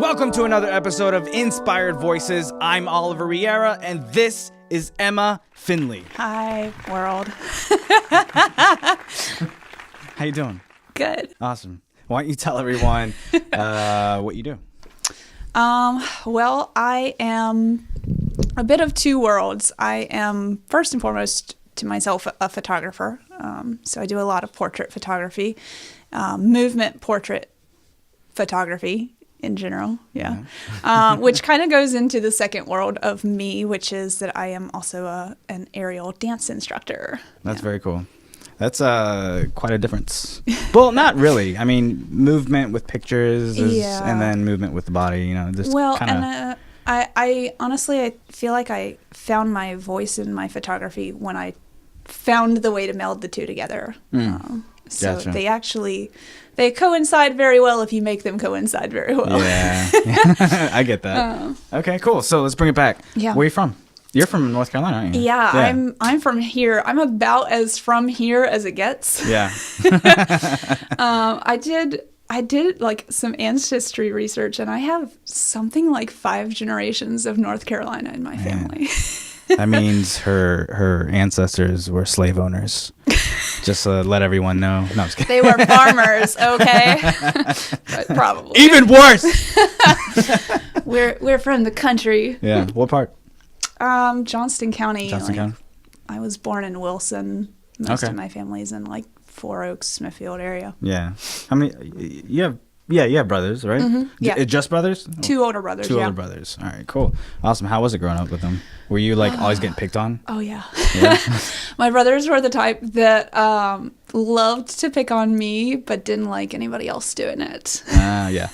Welcome to another episode of Inspired Voices. I'm Oliver Riera, and this is Emma Finley. Hi, world. How you doing? Good. Awesome. Why don't you tell everyone what you do? Well, I am a bit of two worlds. I am, first and foremost, to myself, a photographer. So I do a lot of portrait photography, movement portrait photography in general, which kind of goes into the second world of me, which is that I am also an aerial dance instructor. That's very cool. That's quite a difference. Well, not really. I mean, movement with pictures and then movement with the body, just kinda... I honestly, I feel like I found my voice in my photography when I found the way to meld the two together. So gotcha. They coincide very well if you make them coincide very well. Yeah, I get that. Okay, cool. So let's bring it back. Yeah. Where are you from? You're from North Carolina, aren't you? Yeah. I'm from here. I'm about as from here as it gets. Yeah. I did like some ancestry research, and I have something like 5 generations of North Carolina in my family. That means her ancestors were slave owners. Just to let everyone know. No, I'm just kidding. They were farmers, okay? But probably. Even worse! We're from the country. Yeah. What part? Johnston County. Johnston County? I was born in Wilson. Most of my family's in like Four Oaks, Smithfield area. Yeah. How many? You have brothers, right? Mm-hmm. Yeah. Just brothers? 2 older brothers. Two older brothers. All right, cool. Awesome. How was it growing up with them? Were you like always getting picked on? Oh, yeah. My brothers were the type that loved to pick on me, but didn't like anybody else doing it. Yeah.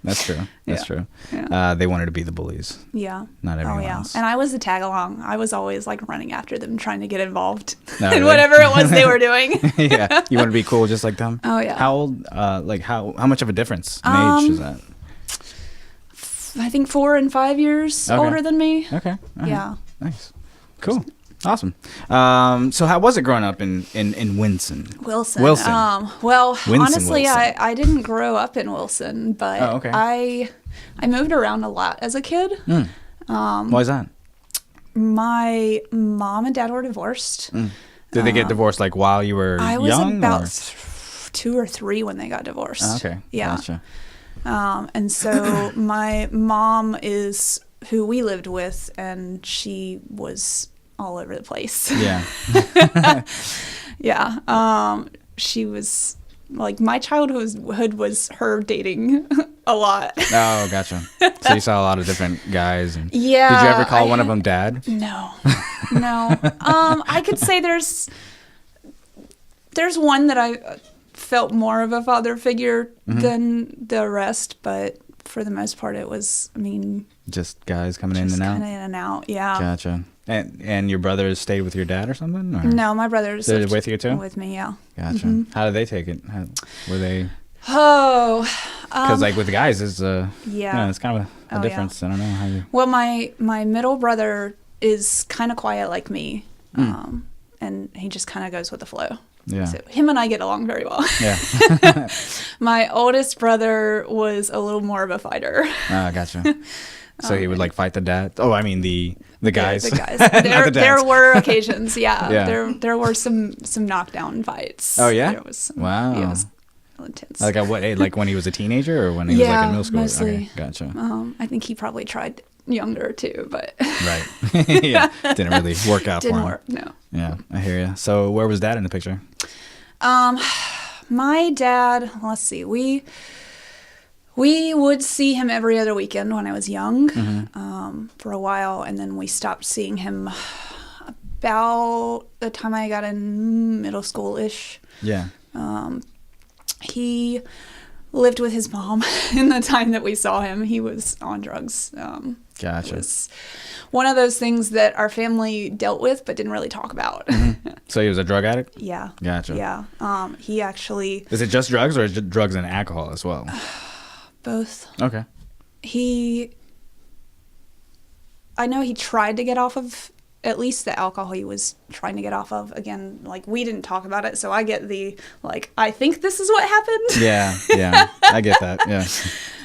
That's true. That's true. Yeah. They wanted to be the bullies. Yeah. Not everyone else. And I was the tag along. I was always like running after them, trying to get involved in really? whatever it was they were doing. Yeah. You want to be cool just like them? Oh, yeah. How old, how much of a difference in age is that? I think 4 and 5 years older than me. Okay. Yeah. Nice. Cool. Awesome. So how was it growing up in Wilson? Well, Wilson, honestly, Wilson. I didn't grow up in Wilson, but I moved around a lot as a kid. Why is that? My mom and dad were divorced. Did they get divorced like while you were young? I was about 2 or 3 when they got divorced. Okay. Yeah. Gotcha. And so my mom is who we lived with, and she was all over the place. Yeah. Yeah. She was like, my childhood was her dating a lot. Oh, gotcha. So you saw a lot of different guys. And yeah. Did you ever call one of them dad? No. I could say there's one that I felt more of a father figure than the rest, but for the most part it was, just guys coming in and out? Kind of in and out, yeah. Gotcha. And your brothers stayed with your dad or something? Or? No, my brothers lived with you too? With me, yeah. Gotcha. How did they take it? Were they... because like with the guys is it's kind of a difference. Yeah. I don't know how you... Well, my middle brother is kind of quiet like me, and he just kind of goes with the flow. Yeah. So him and I get along very well. Yeah. My oldest brother was a little more of a fighter. Ah, gotcha. So he would like fight the dad? Oh, I mean the guys. The guys. There were occasions, yeah. There were some knockdown fights. Oh yeah. There was wow. Yeah, it was intense. Like at what age? Like when he was a teenager or when he was like in middle school? Mostly. Okay, gotcha. I think he probably tried younger too, but right. Yeah, didn't really work out for him. Didn't work. No. Yeah, I hear you. So where was dad in the picture? My dad. Let's see. We would see him every other weekend when I was young, for a while, and then we stopped seeing him about the time I got in middle school-ish. Yeah. He lived with his mom in the time that we saw him. He was on drugs. Gotcha. It was one of those things that our family dealt with but didn't really talk about. So he was a drug addict? Yeah. Gotcha. Yeah. He actually... Is it just drugs or is it drugs and alcohol as well? Both. Okay. I know he tried to get off of at least the alcohol he was trying to get off of. Again, like, we didn't talk about it, so I get the, like, I think this is what happened. Yeah, I get that, yeah.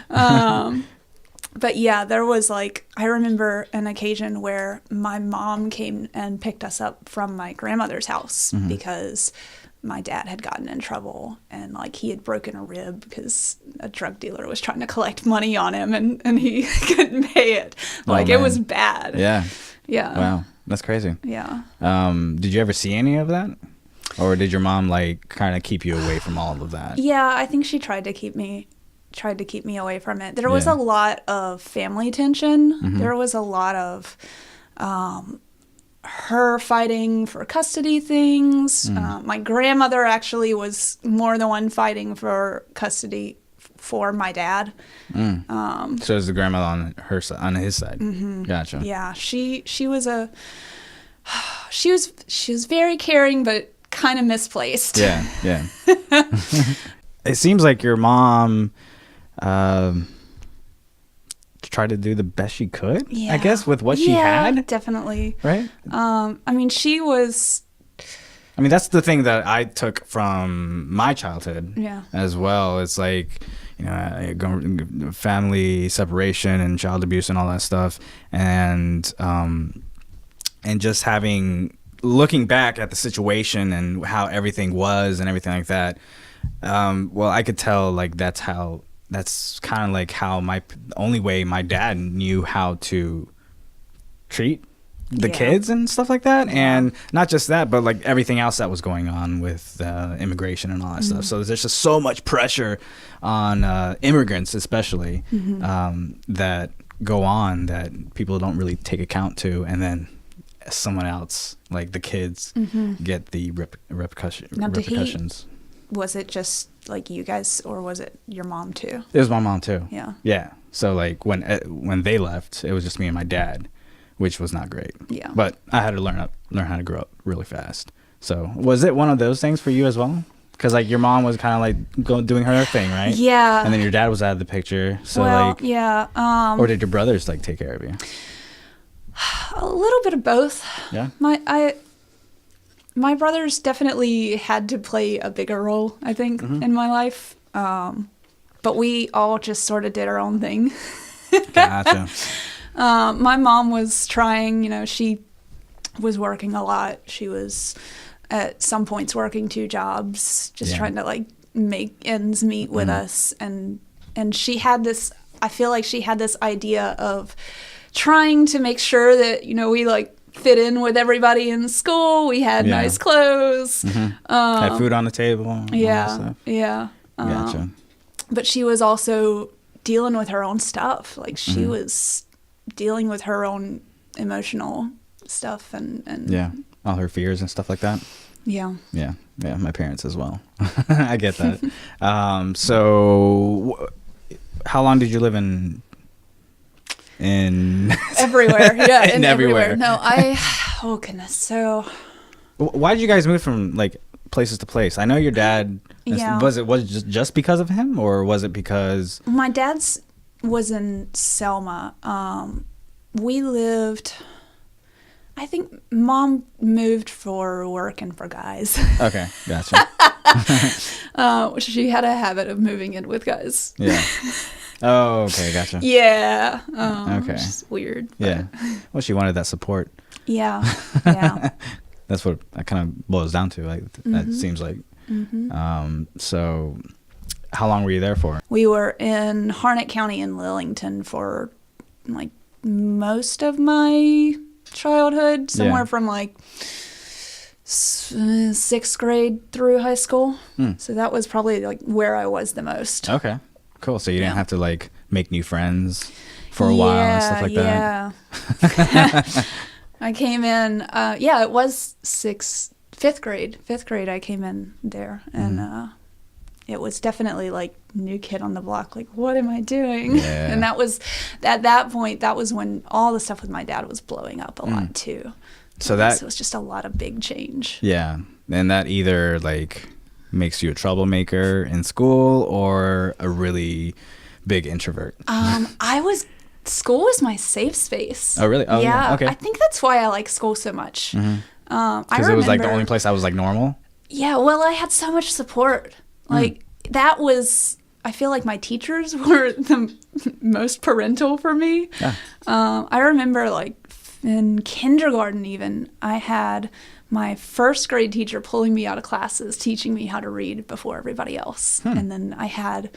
But yeah, there was like, I remember an occasion where my mom came and picked us up from my grandmother's house because my dad had gotten in trouble and like he had broken a rib because a drug dealer was trying to collect money on him and he couldn't pay it. Like it was bad. Yeah. Yeah. Wow. That's crazy. Yeah. Did you ever see any of that? Or did your mom like kind of keep you away from all of that? Yeah, I think she tried to keep me away from it. There was a lot of family tension. There was a lot of her fighting for custody things. My grandmother actually was more the one fighting for custody for my dad. So is the grandmother on her side, on his side? Gotcha. Yeah, she was very caring, but kind of misplaced. Yeah. It seems like your mom tried to do the best she could, I guess, with what she had. Definitely. Right? I mean, that's the thing that I took from my childhood as well. It's like, family separation and child abuse and all that stuff. And just looking back at the situation and how everything was and everything like that. Well, I could tell like that's kind of like how only way my dad knew how to treat the kids and stuff like that. And not just that, but like everything else that was going on with immigration and all that stuff. So there's just so much pressure on immigrants, especially that go on that people don't really take account to. And then someone else, like the kids, get the repercussions. Was it just like you guys, or was it your mom too? It was my mom too. Yeah. So like when they left, it was just me and my dad, which was not great. Yeah. But I had to learn how to grow up really fast. So was it one of those things for you as well? Because like your mom was kind of like doing her thing, right? Yeah. And then your dad was out of the picture. So or did your brothers like take care of you? A little bit of both. Yeah. My brothers definitely had to play a bigger role, I think, in my life. But we all just sort of did our own thing. Gotcha. My mom was trying, she was working a lot. She was at some points working 2 jobs, just trying to like make ends meet with us. And she had I feel like she had this idea of trying to make sure that, we like fit in with everybody in school. We had nice clothes. Had food on the table. Yeah. Gotcha. But she was also dealing with her own stuff. Like she was dealing with her own emotional stuff and all her fears and stuff like that. Yeah. My parents as well. I get that. So how long did you live in everywhere? In everywhere. No, oh goodness. So why did you guys move from like places to place? I know your dad was it just because of him, or was it because my dad's was in Selma? We lived, I think mom moved for work and for guys. Okay, gotcha. She had a habit of moving in with guys. Yeah. Oh, okay, gotcha. Yeah. Okay. Which is weird. Yeah. Well, she wanted that support. Yeah. That's what it kind of boils down to. Like that seems like. So, how long were you there for? We were in Harnett County in Lillington for like most of my childhood, somewhere from like 6th grade through high school. So that was probably like where I was the most. Okay. Cool. So you didn't have to like make new friends for a while and stuff like that? Yeah. I came in, it was 5th grade. 5th grade I came in there, and it was definitely like new kid on the block, like what am I doing? Yeah. And that was, at that point, that was when all the stuff with my dad was blowing up a lot too. So it was just a lot of big change. Yeah. And that either like makes you a troublemaker in school or a really big introvert. School was my safe space. Oh, really? Oh, yeah. Okay. I think that's why I like school so much. Because it was like the only place I was like normal? Yeah, well, I had so much support. Like, that was I feel like my teachers were the most parental for me. Yeah. I remember like in kindergarten even, I had my first grade teacher pulling me out of classes, teaching me how to read before everybody else. And then I had,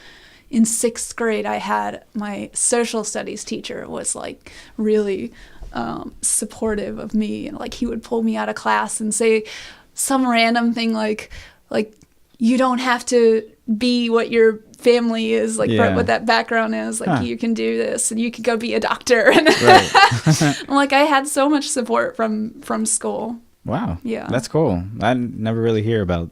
in sixth grade, I had my social studies teacher was like really supportive of me. And like he would pull me out of class and say some random thing like you don't have to be what your family is, like what that background is, like you can do this and you can go be a doctor. And like I had so much support from school. Wow. Yeah. That's cool. I never really hear about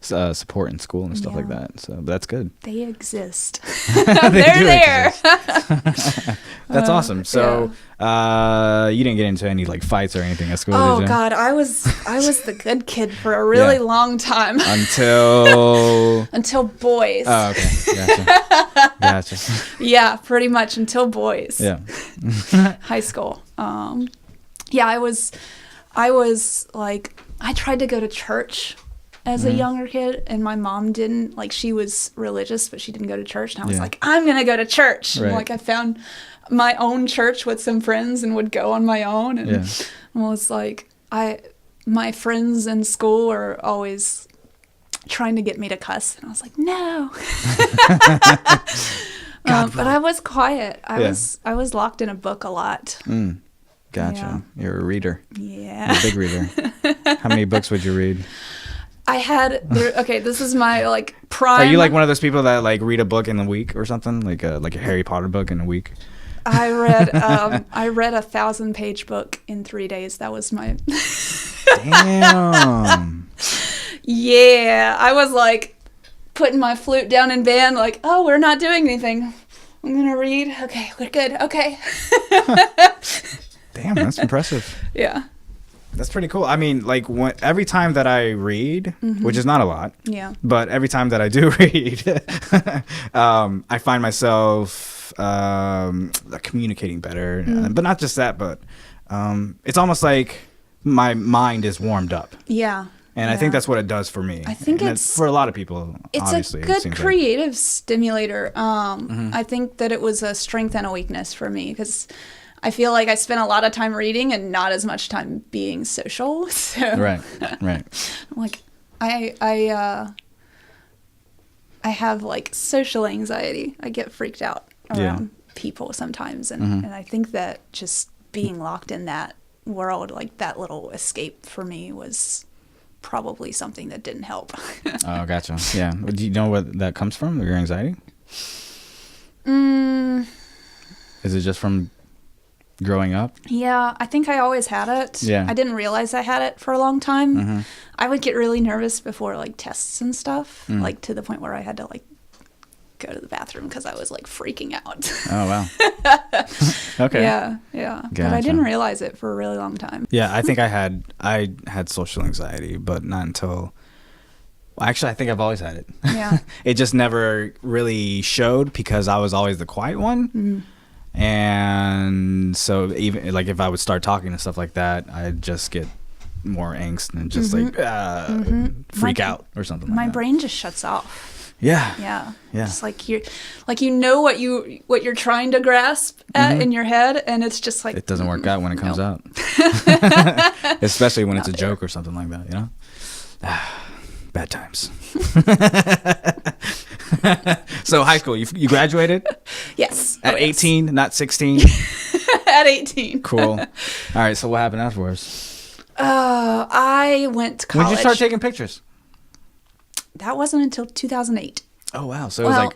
support in school and stuff like that. So that's good. They exist. They're there. Exist. That's awesome. So you didn't get into any like fights or anything at school, did you? God, I was the good kid for a really long time. Until boys. Oh, okay. Gotcha. Yeah, pretty much until boys. Yeah. High school. Yeah, I was like, I tried to go to church as a younger kid, and my mom didn't. Like, she was religious, but she didn't go to church. And I was like, I'm going to go to church. And, like, I found my own church with some friends and would go on my own. And I was like, my friends in school were always trying to get me to cuss. And I was like, no. But I was quiet. I was locked in a book a lot. Gotcha. Yeah. You're a reader. Yeah. You're a big reader. How many books would you read? I had this is my like prime. Are you like one of those people that like read a book in a week or something, like a Harry Potter book in a week? I read a 1,000-page book in 3 days. That was my Damn. Yeah, I was like putting my flute down in band, like, oh, we're not doing anything. I'm gonna read. Okay, we're good. Okay. Damn, that's impressive. Yeah. That's pretty cool. I mean, like every time that I read, which is not a lot, but every time that I do read, I find myself communicating better. But not just that, but it's almost like my mind is warmed up. Yeah. And I think that's what it does for me. I think it's for a lot of people. It's obviously, a good creative stimulator. I think that it was a strength and a weakness for me because I feel like I spent a lot of time reading and not as much time being social. So, right. Like I have like social anxiety. I get freaked out around people sometimes, and I think that just being locked in that world, like that little escape for me, was probably something that didn't help. Oh, gotcha. Yeah. Do you know where that comes from? Your anxiety? Is it just from growing up? Yeah, I think I always had it. Yeah. I didn't realize I had it for a long time. I would get really nervous before like tests and stuff, like to the point where I had to like go to the bathroom because I was like freaking out. Oh, wow. Okay. Yeah. Gotcha. But I didn't realize it for a really long time. Yeah, I think I had social anxiety, but not until... Well, actually, I think I've always had it. Yeah. It just never really showed because I was always the quiet one. And so even like if I would start talking and stuff like that, I'd just get more angst and just freak out or something like that. My brain just shuts off. Yeah. Just like you know what you're trying to grasp at in your head, and it's just like it doesn't work out when it comes out. Especially when it's a joke or something like that, you know? Bad times. So high school, you graduated? Yes. At 18, not 16? At 18. Cool. All right, so what happened afterwards? I went to college. When did you start taking pictures? That wasn't until 2008. Oh, wow. So it was like...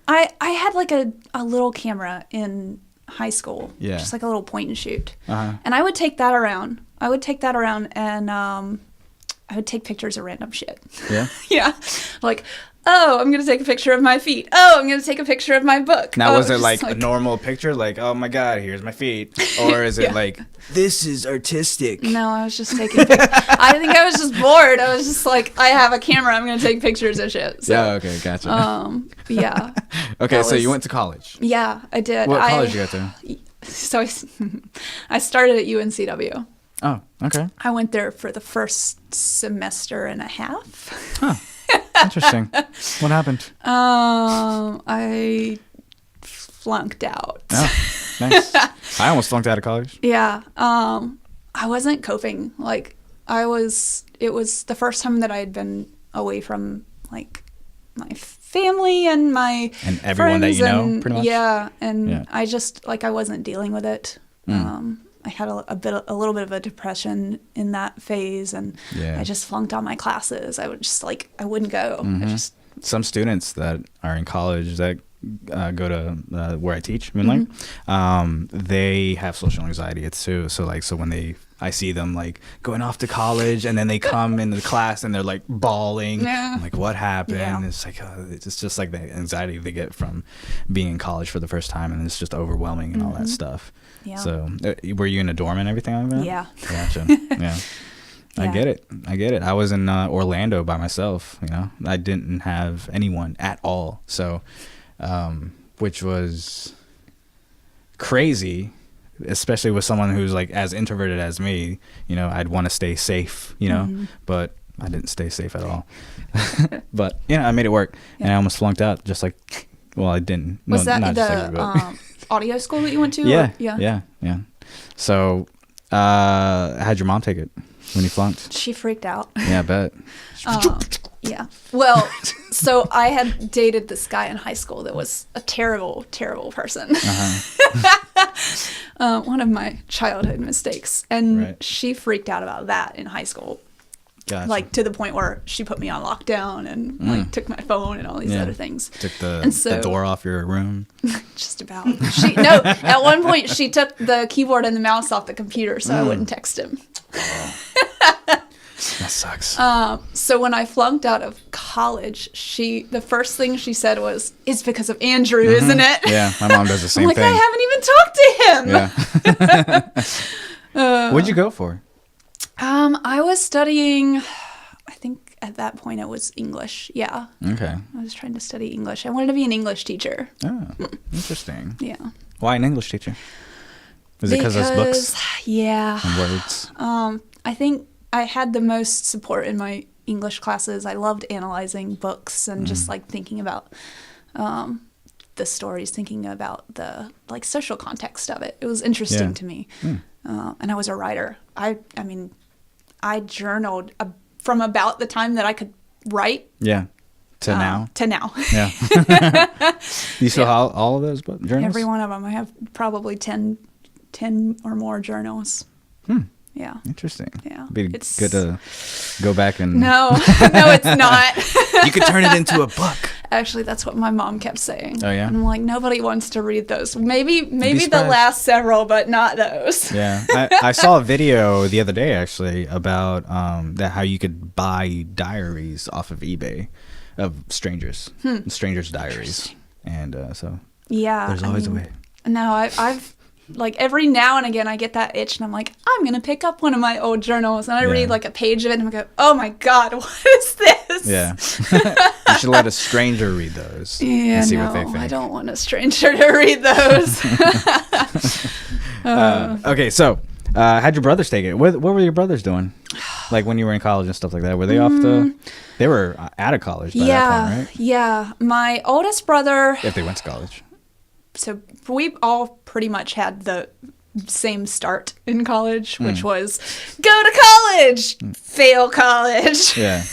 I had like a little camera in high school. Yeah. Just like a little point and shoot. And I would take that around. And I would take pictures of random shit. Yeah? Yeah. Like, oh, I'm going to take a picture of my feet. Oh, I'm going to take a picture of my book. Now, was it like a normal picture? Like, oh my God, here's my feet. Or is it like, this is artistic? No, I was just taking pictures. I think I was just bored. I was just like, I have a camera. I'm going to take pictures of shit. So, yeah, okay, gotcha. Yeah. Okay, so you went to college. Yeah, I did. What college you got to? So I started at UNCW. Oh, okay. I went there for the first semester and a half. Huh. Interesting. What happened? I flunked out. Oh, nice. I almost flunked out of college. Yeah. I wasn't coping. Like, it was the first time that I had been away from, like, my family and my and everyone that you know, pretty much. Yeah, and I just, like, I wasn't dealing with it. I had a little bit of a depression in that phase, and I just flunked all my classes. I would just, like, I wouldn't go. Some students that are in college that go to where I teach, Finley, they have social anxiety too. So when I see them like going off to college and then they come into the class and they're like bawling. I'm like, what happened? Yeah. It's like it's just like the anxiety they get from being in college for the first time, and it's just overwhelming and all that stuff. Yeah. So were you in a dorm and everything like that? Yeah. Gotcha. Yeah. I get it. I was in Orlando by myself. I didn't have anyone at all. So, which was crazy, especially with someone who's like as introverted as me. I'd want to stay safe. But I didn't stay safe at all. But I made it work, and I almost flunked out. Just like, well, I didn't. Was that not the audio school that you went to? Yeah. Yeah. So, how'd your mom take it when you flunked? She freaked out. Yeah, I bet. Yeah. Well, so I had dated this guy in high school that was a terrible, terrible person. One of my childhood mistakes. And she freaked out about that in high school. Gotcha. Like, to the point where she put me on lockdown and like took my phone and all these other things. Took the door off your room. Just about. No, at one point she took the keyboard and the mouse off the computer so I wouldn't text him. Oh. That sucks. So when I flunked out of college, the first thing she said was, "It's because of Andrew, isn't it?" Yeah, my mom does the same I'm like, thing. I haven't even talked to him. What'd you go for? I was studying, I think at that point it was English. Yeah. Okay. I was trying to study English. I wanted to be an English teacher. Oh, interesting. Yeah. Why an English teacher? Is it because of books? Yeah. And words? I think I had the most support in my English classes. I loved analyzing books and just like thinking about the stories, thinking about the like social context of it. It was interesting to me. And I was a writer. I mean, I journaled from about the time that I could write. Yeah. To now? To now. Yeah. You still have all of those journals? Every one of them. I have probably 10 or more journals. Yeah. Interesting. Yeah. It's good to go back and... No, it's not. You could turn it into a book. Actually, that's what my mom kept saying. Oh, yeah? And I'm like, nobody wants to read those. Maybe the last several, but not those. Yeah. I saw a video the other day, actually, about how you could buy diaries off of eBay of strangers. Strangers' diaries. And so there's always a way. No, I've... Like, every now and again, I get that itch, and I'm like, I'm going to pick up one of my old journals. And I read, like, a page of it, and I go, oh, my God, what is this? Yeah. You should let a stranger read those and see what they think. I don't want a stranger to read those. Okay, so how'd your brothers take it? What were your brothers doing? Like, when you were in college and stuff like that? Were they off to... They were out of college by that point, right? Yeah. My oldest brother... If they went to college. So we all pretty much had the same start in college, which was go to college, fail college. Yeah.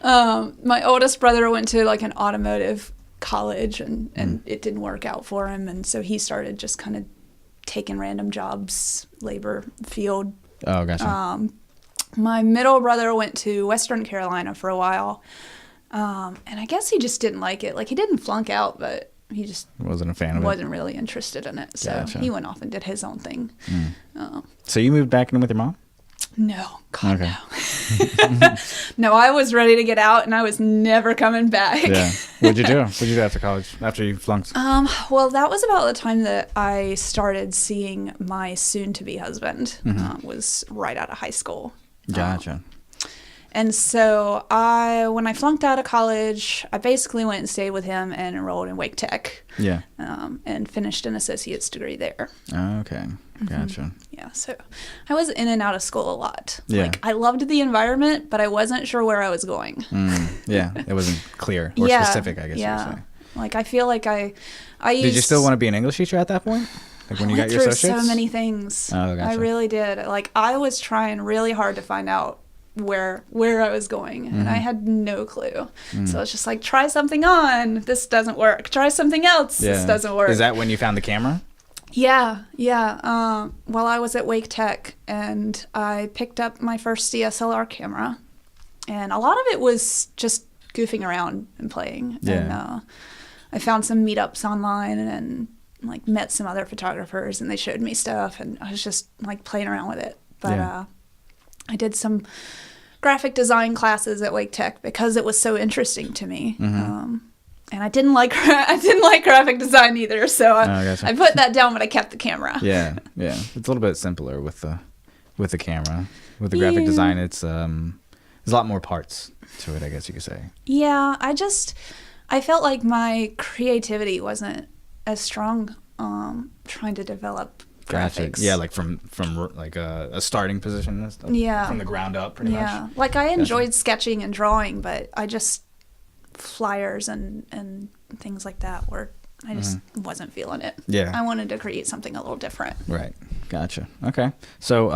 My oldest brother went to like an automotive college and it didn't work out for him. And so he started just kind of taking random jobs, labor field. Oh, gotcha. My middle brother went to Western Carolina for a while. And I guess he just didn't like it. Like, he didn't flunk out, but he just wasn't a fan of it. Wasn't really interested in it. So he went off and did his own thing. So you moved back in with your mom? No. God, no. No, I was ready to get out, and I was never coming back. Yeah. What'd you do? What'd you do after college, after you flunked? Well, that was about the time that I started seeing my soon-to-be husband. Was right out of high school. Gotcha. And so when I flunked out of college, I basically went and stayed with him and enrolled in Wake Tech. Yeah. And finished an associate's degree there. Oh, okay. Gotcha. Yeah, so I was in and out of school a lot. Yeah. Like, I loved the environment, but I wasn't sure where I was going. Yeah, it wasn't clear or specific, I guess you would say. Like, I feel like I used... Did you still want to be an English teacher at that point? Like when you got your through associates? so many things. Oh, gotcha. I really did. Like, I was trying really hard to find out where I was going, and I had no clue. So it's just like, try something on. This doesn't work. Try something else. Yeah. This doesn't work. Is that when you found the camera? Yeah. While I was at Wake Tech, and I picked up my first DSLR camera, and a lot of it was just goofing around and playing. Yeah. And I found some meetups online and like met some other photographers, and they showed me stuff, and I was just like playing around with it. But I did some graphic design classes at Wake Tech because it was so interesting to me. And I didn't like graphic design either, so gotcha. I put that down, but I kept the camera. Yeah. It's a little bit simpler with the camera. With the graphic design, it's there's a lot more parts to it, I guess you could say. Yeah, I felt like my creativity wasn't as strong trying to develop Gotcha. graphics. Yeah, like from like a starting position and stuff. Yeah. From the ground up, pretty much. Yeah, like I enjoyed sketching and drawing, but I just flyers and things like that were I just wasn't feeling it. Yeah. I wanted to create something a little different. Right. Gotcha. Okay. So,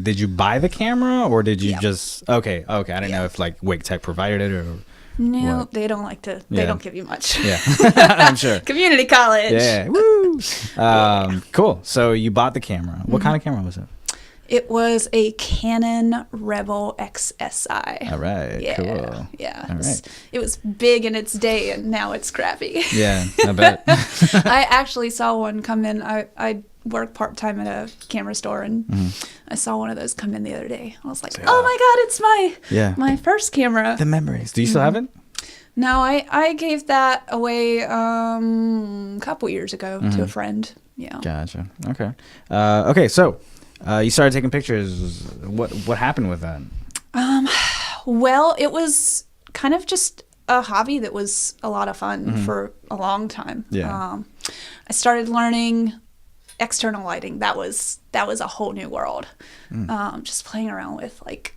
did you buy the camera or did you just? Okay. I didn't know if like Wake Tech provided it or. No, what? they don't like to. They don't give you much. Yeah, I'm sure. Community college. Yeah. Woo. Cool. So you bought the camera. What kind of camera was it? It was a Canon Rebel XSI. All right. Yeah. Cool. Yeah. All right. It was big in its day, and now it's crappy. Yeah, I bet. I actually saw one come in. I work part-time at a camera store, and I saw one of those come in the other day. I was like, oh my God, it's my first camera. The memories. Do you still have it? No, I gave that away a couple years ago to a friend. Yeah. Gotcha. Okay. Okay, so you started taking pictures. What happened with that? Well, it was kind of just a hobby that was a lot of fun for a long time. Yeah. I started learning external lighting. That was a whole new world. Just playing around with like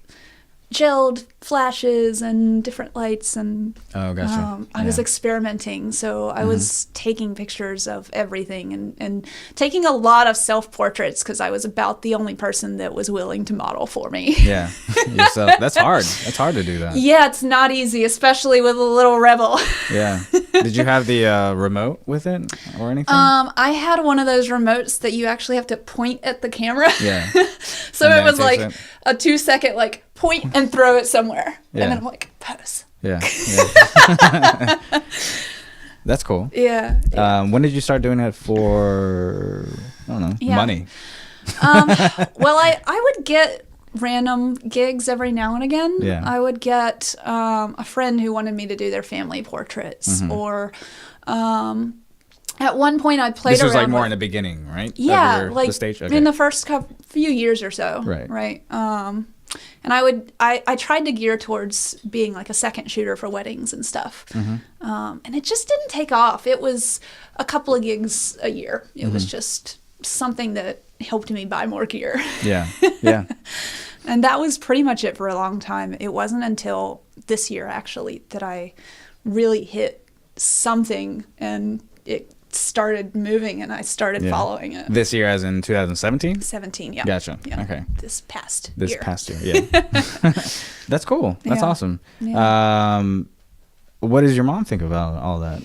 gelled flashes and different lights, and gotcha. I was experimenting, so I was taking pictures of everything and taking a lot of self-portraits because I was about the only person that was willing to model for me. Yeah, yourself. That's hard. That's hard to do that. Yeah, it's not easy, especially with a little rebel. Yeah. Did you have the remote with it or anything? I had one of those remotes that you actually have to point at the camera. Yeah. So And it then was it like takes a 2-second like point and throw it somewhere. Yeah. And then I'm like, pose. Yeah. That's cool. Yeah. When did you start doing it for, I don't know, money? Well, I would get random gigs every now and again. Yeah. I would get a friend who wanted me to do their family portraits, or at one point I played around. This was like more with, in the beginning, right? Yeah, of like the stage? in the first few years or so. Right. And I tried to gear towards being like a second shooter for weddings and stuff. And it just didn't take off. It was a couple of gigs a year. It was just something that helped me buy more gear. Yeah. And that was pretty much it for a long time. It wasn't until this year, actually, that I really hit something and it started moving and I started following it. This year as in 2017? 17, yeah. Gotcha. Yeah. Okay. This past This year. past year, yeah. That's cool. That's Yeah. awesome. Yeah. What does your mom think about all that?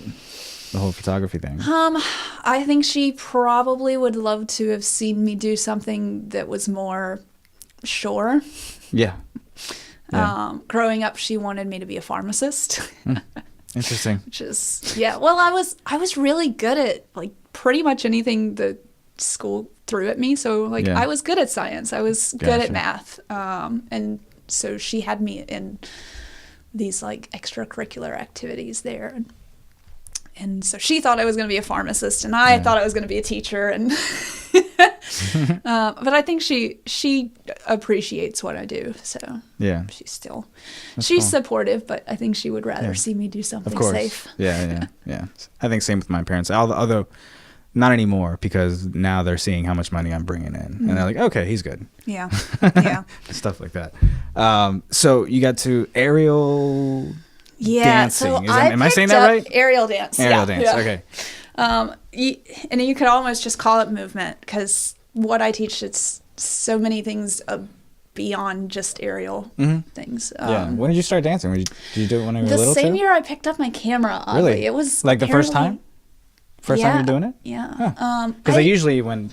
The whole photography thing? I think she probably would love to have seen me do something that was more sure. Yeah. Growing up, she wanted me to be a pharmacist. Interesting. Which is, well, I was really good at like pretty much anything that school threw at me. So like I was good at science. I was good at math. And so she had me in these like extracurricular activities there. And so she thought I was going to be a pharmacist and I thought I was going to be a teacher. And But I think she appreciates what I do, so Yeah. she's That's cool. cool. Supportive, but I think she would rather see me do something Of course. safe. Yeah. I think same with my parents. Although not anymore, because now they're seeing how much money I'm bringing in, and they're like, okay, he's good. Yeah, yeah, Stuff like that. So you got to aerial dancing. So Am I saying that right? Aerial dance. Aerial dance. Yeah. Okay. And you could almost just call it movement, because what I teach, it's so many things beyond just aerial things. Yeah. When did you start dancing? Did you do it when you were little? The same too? year I picked up my camera. Oddly. Really? It was like the first time. First time you're doing it? Yeah. Because they usually, when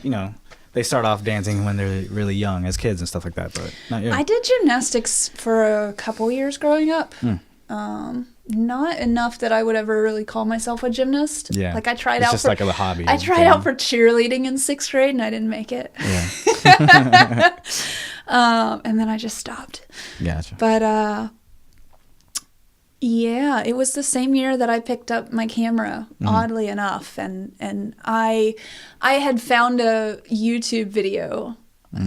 they start off dancing when they're really young as kids and stuff like that, but not you. I did gymnastics for a couple years growing up. Not enough that I would ever really call myself a gymnast. Yeah. Like I tried it's out just for like a hobby. I tried out for cheerleading in 6th grade and I didn't make it. Yeah. And then I just stopped. Gotcha. But yeah, it was the same year that I picked up my camera, oddly enough, and I had found a YouTube video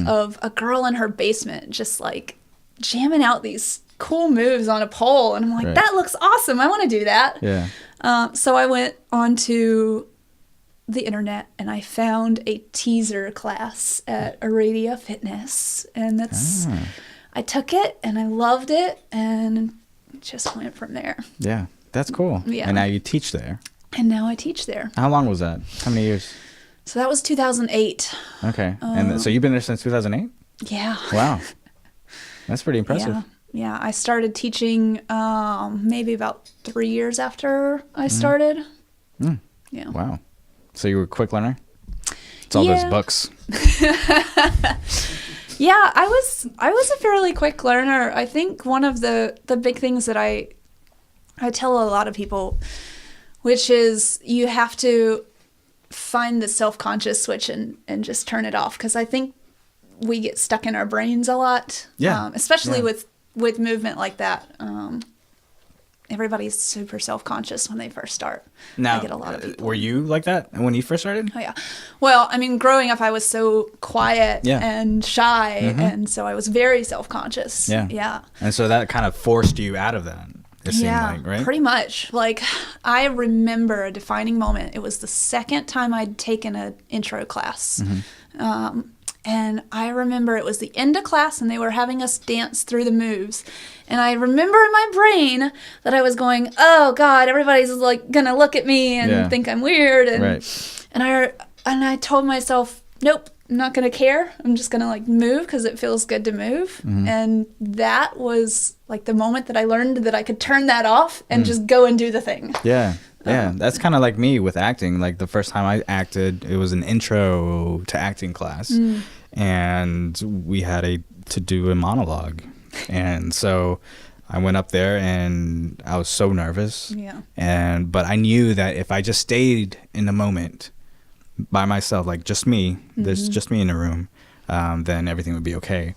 of a girl in her basement just like jamming out these cool moves on a pole, and I'm like, that looks awesome. I want to do that. Yeah. So I went onto the internet and I found a teaser class at Aradia Fitness, and I took it and I loved it and just went from there. Yeah, that's cool. Yeah. And now you teach there. And now I teach there. How long was that? How many years? So that was 2008. Okay. And so you've been there since 2008? Yeah. Wow. That's pretty impressive. Yeah. I started teaching maybe about 3 years after I started. Yeah. Wow. So you were a quick learner? It's all those books. Yeah, I was a fairly quick learner. I think one of the big things that I tell a lot of people, which is you have to find the self-conscious switch and just turn it off, because I think we get stuck in our brains a lot. Yeah. Especially with movement like that. Everybody's super self-conscious when they first start. Now, I get a lot of people. Were you like that when you first started? Oh, yeah. Well, I mean, growing up, I was so quiet and shy, and so I was very self-conscious. Yeah. Yeah. And so that kind of forced you out of that, it seemed like, right? Pretty much. Like, I remember a defining moment. It was the second time I'd taken an intro class. And I remember it was the end of class and they were having us dance through the moves. And I remember in my brain that I was going, oh God, everybody's like going to look at me and think I'm weird. And I told myself, nope, I'm not going to care. I'm just going to like move because it feels good to move. And that was like the moment that I learned that I could turn that off and just go and do the thing. Yeah. Yeah, that's kind of like me with acting. Like the first time I acted, it was an intro to acting class, and we had to do a monologue, and so I went up there and I was so nervous. Yeah. But I knew that if I just stayed in the moment by myself, like just me, there's just me in the room, then everything would be okay.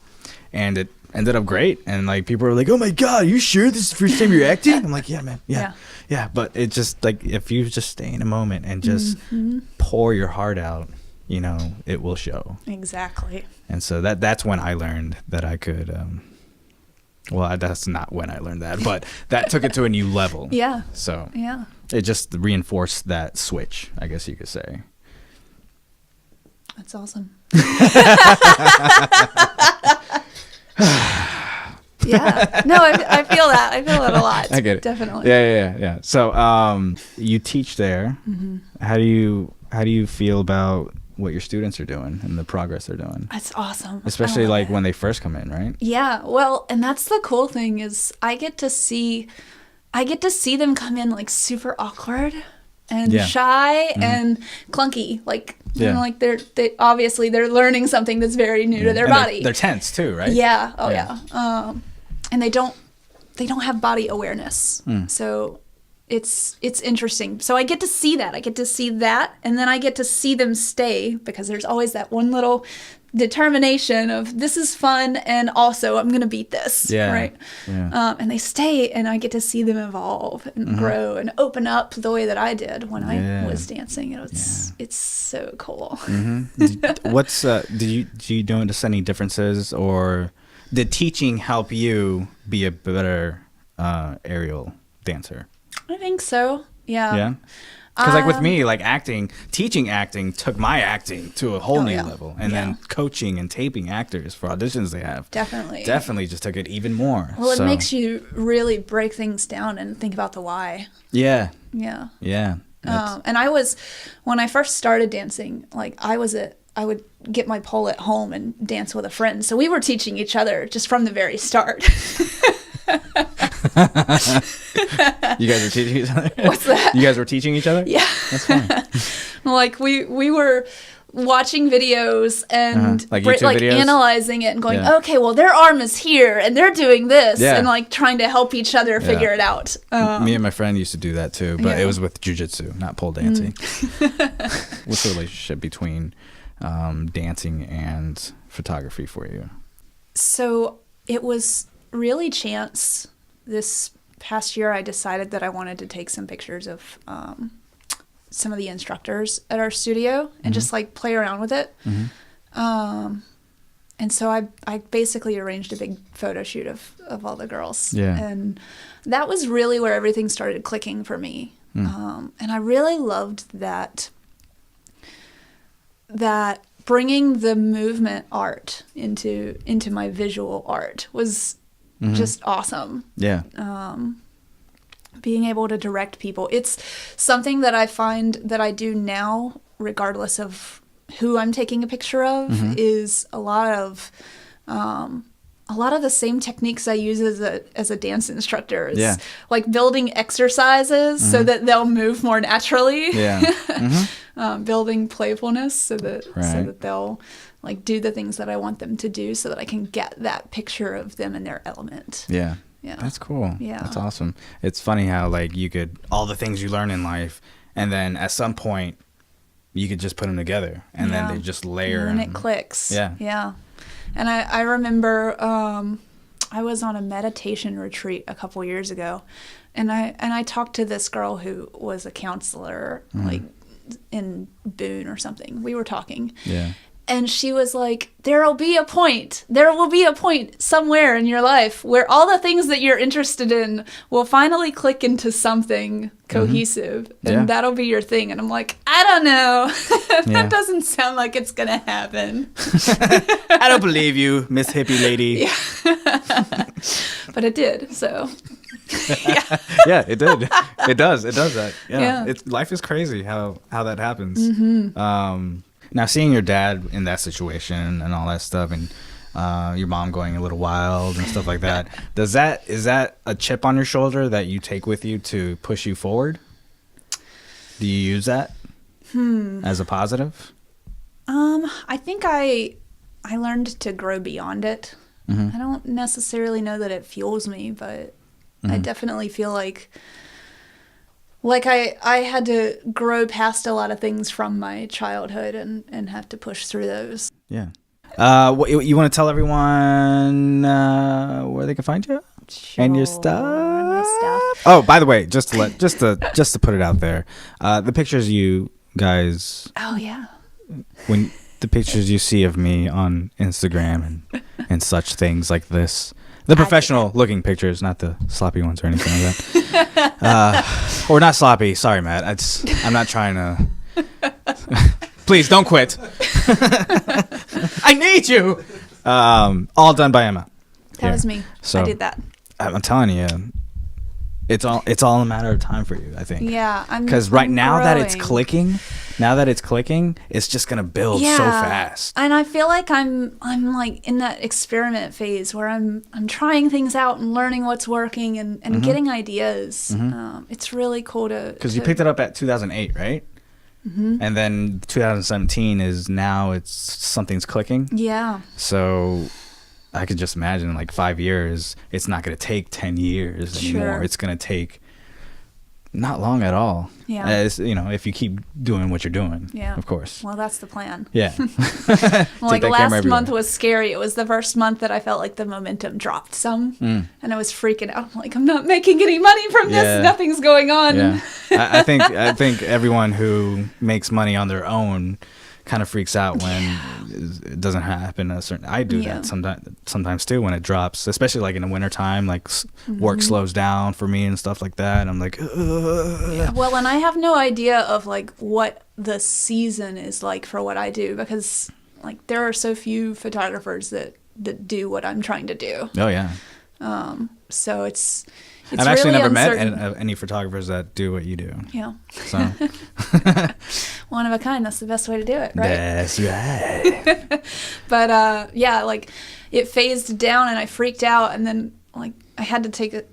And it ended up great, and like people were like, "Oh my God, are you sure this is the first time you're acting?" I'm like, "Yeah, man, yeah." But it just like if you just stay in a moment and just pour your heart out, it will show. Exactly. And so that's when I learned that I could. Well, that's not when I learned that, but that took it to a new level. Yeah. So it just reinforced that switch, I guess you could say. That's awesome. Yeah. No, I feel that. I feel that a lot. I get it. Definitely. Yeah. So, you teach there. How do you feel about what your students are doing and the progress they're doing? That's awesome. Especially like when they first come in, right? Yeah. Well, and that's the cool thing is I get to see them come in like super awkward and shy and clunky, like like they obviously they're learning something that's very new to their body. They're tense too, right? Yeah. Oh yeah. And they don't have body awareness. So it's interesting. So I get to see that. And then I get to see them stay, because there's always that one little determination of this is fun and also I'm going to beat this. Yeah. Right. Yeah. And they stay and I get to see them evolve and grow and open up the way that I did when I was dancing. It's so cool. What's do you notice any differences, or did teaching help you be a better aerial dancer? I think so. Yeah. Yeah. Because like with me, like teaching acting took my acting to a whole new level, and then coaching and taping actors for auditions they have definitely just took it even more. Well, it makes you really break things down and think about the why. Yeah. Yeah. Yeah. And when I first started dancing, like I would get my pole at home and dance with a friend. So we were teaching each other just from the very start. You guys were teaching each other? What's that? You guys were teaching each other? Yeah. That's funny. Like we were watching videos and like YouTube videos? analyzing it and going, okay, well their arm is here and they're doing this, and like trying to help each other figure it out. Me and my friend used to do that too, but it was with jiu-jitsu, not pole dancing. What's the relationship between dancing and photography for you? So it was really chance. This past year I decided that I wanted to take some pictures of some of the instructors at our studio and just like play around with it. And so I basically arranged a big photo shoot of all the girls. Yeah. And that was really where everything started clicking for me. And I really loved that bringing the movement art into my visual art was just awesome. Yeah. Being able to direct people. It's something that I find that I do now, regardless of who I'm taking a picture of, is a lot of the same techniques I use as a dance instructor. It's like building exercises so that they'll move more naturally. Yeah. Building playfulness so that they'll like do the things that I want them to do, so that I can get that picture of them in their element. Yeah. Yeah. That's cool. Yeah. That's awesome. It's funny how like you could, all the things you learn in life, and then at some point you could just put them together and then they just layer. And it clicks. Yeah. Yeah. And I remember I was on a meditation retreat a couple years ago, and I talked to this girl who was a counselor like in Boone or something. We were talking. Yeah. And she was like, there will be a point somewhere in your life where all the things that you're interested in will finally click into something cohesive, and that'll be your thing. And I'm like, I don't know. That doesn't sound like it's going to happen. I don't believe you, Miss Hippie Lady. Yeah. But it did, so. Yeah, it did. It does that. Yeah. Life is crazy how that happens. Now, seeing your dad in that situation and all that stuff, and your mom going a little wild and stuff like that, is that a chip on your shoulder that you take with you to push you forward? Do you use that as a positive? I think I learned to grow beyond it. I don't necessarily know that it fuels me, but I definitely feel like I had to grow past a lot of things from my childhood and have to push through those. Yeah. You want to tell everyone where they can find you? Sure. And your stuff? Oh, by the way, just to put it out there, the pictures you guys. Oh yeah. When the pictures you see of me on Instagram and such things like this. The professional looking pictures, not the sloppy ones or anything like that. Or not sloppy. Sorry, Matt. I'm not trying to. Please don't quit. I need you. All done by Emma. That was me. So I did that. I'm telling you, it's all a matter of time for you, I think. Yeah, because now that it's clicking, it's just gonna build so fast. And I feel like I'm like in that experiment phase where I'm trying things out and learning what's working and getting ideas. It's really cool to because you picked it up at 2008, right? And then 2017 is now something's clicking. Yeah. So I could just imagine like 5 years. It's not going to take 10 years anymore. It's going to take Not long at all. Yeah. As, if you keep doing what you're doing. Yeah. Of course. Well, that's the plan. Yeah. Like last month was scary. It was the first month that I felt like the momentum dropped some, and I was freaking out. I'm like, I'm not making any money from this. Yeah. Nothing's going on. Yeah. I think everyone who makes money on their own kind of freaks out when it doesn't happen I do that sometimes too when it drops, especially like in the wintertime, like work slows down for me and stuff like that. I'm like, ugh. Yeah. Well, and I have no idea of like what the season is like for what I do, because like there are so few photographers that do what I'm trying to do. Oh yeah. So it's I've actually really never uncertain. met any photographers that do what you do. Yeah. So One of a kind. That's the best way to do it, right? That's right. But yeah, like it phased down and I freaked out, and then like I had to take a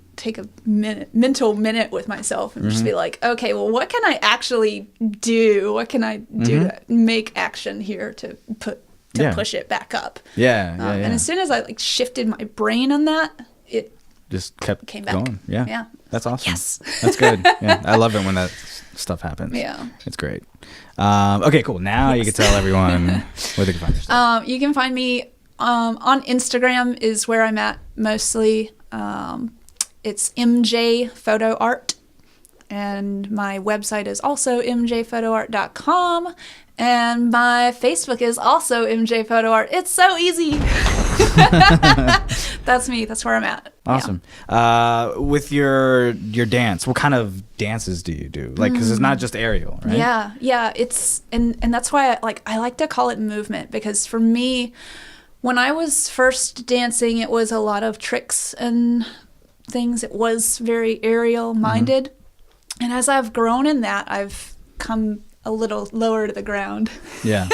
mental minute with myself and just be like, okay, well, what can I actually do? What can I do to make action here to push it back up? Yeah. And as soon as I like shifted my brain on that, it just kept came back. going. Yeah. Yeah. That's awesome. Yes. That's good. Yeah. I love it when that stuff happens. Yeah. It's great. Okay, cool. Now you can tell everyone where they can find your stuff. You can find me on Instagram is where I'm at mostly. It's MJ Photo Art, and my website is also mjphotoart.com, and my Facebook is also MJ Photo Art. It's so easy. That's me. That's where I'm at. Awesome. Yeah. With your dance, what kind of dances do you do? Like, because it's not just aerial, right? Yeah. It's and that's why I like to call it movement, because for me, when I was first dancing, it was a lot of tricks and things. It was very aerial minded, and as I've grown in that, I've come a little lower to the ground. Yeah.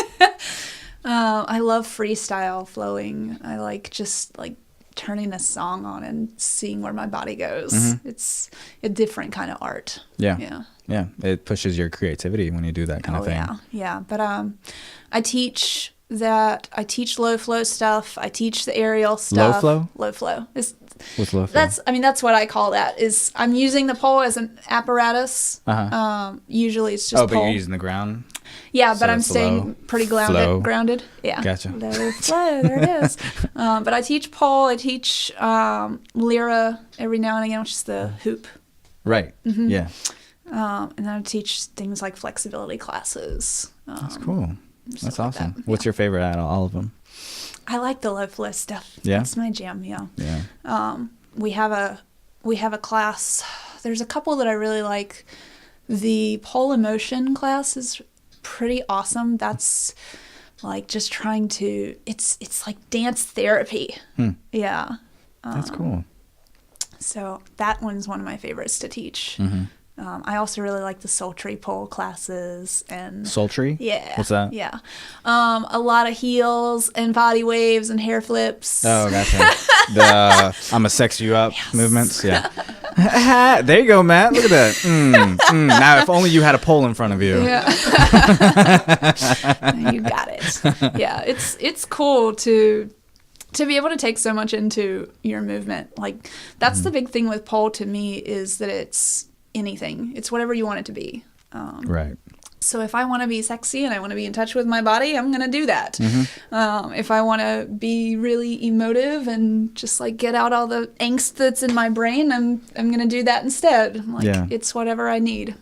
I love freestyle flowing. I like just like turning a song on and seeing where my body goes. It's a different kind of art. Yeah. It pushes your creativity when you do that kind of thing. Yeah. But I teach low flow stuff. I teach the aerial stuff. Low flow. What's low flow? That's what I call that. Is I'm using the pole as an apparatus. Usually it's just pole. But you're using the ground. Yeah, but I'm staying pretty grounded. Yeah. Gotcha. Low flow, there it is. But I teach pole. I teach lyra every now and again, which is the hoop. Right. Yeah. And then I teach things like flexibility classes. That's cool. That's awesome. Like that. What's your favorite out of all of them? I like the low flow stuff. Yeah. It's my jam. Yeah. Yeah. We have a class. There's a couple that I really like. The pole emotion class is pretty awesome. That's like just trying to. It's like dance therapy. Yeah. That's cool. So that one's one of my favorites to teach. I also really like the sultry pole classes and sultry. Yeah. What's that? Yeah. A lot of heels and body waves and hair flips. Oh, gotcha. The I'ma sex you up movements. Yeah. There you go, Matt. Look at that. Now, if only you had a pole in front of you. Yeah. You got it. Yeah. It's cool to be able to take so much into your movement. Like that's the big thing with pole to me, is that it's anything. It's whatever you want it to be. Right. So if I want to be sexy and I want to be in touch with my body, I'm going to do that. If I want to be really emotive and just like get out all the angst that's in my brain, I'm going to do that instead. It's whatever I need.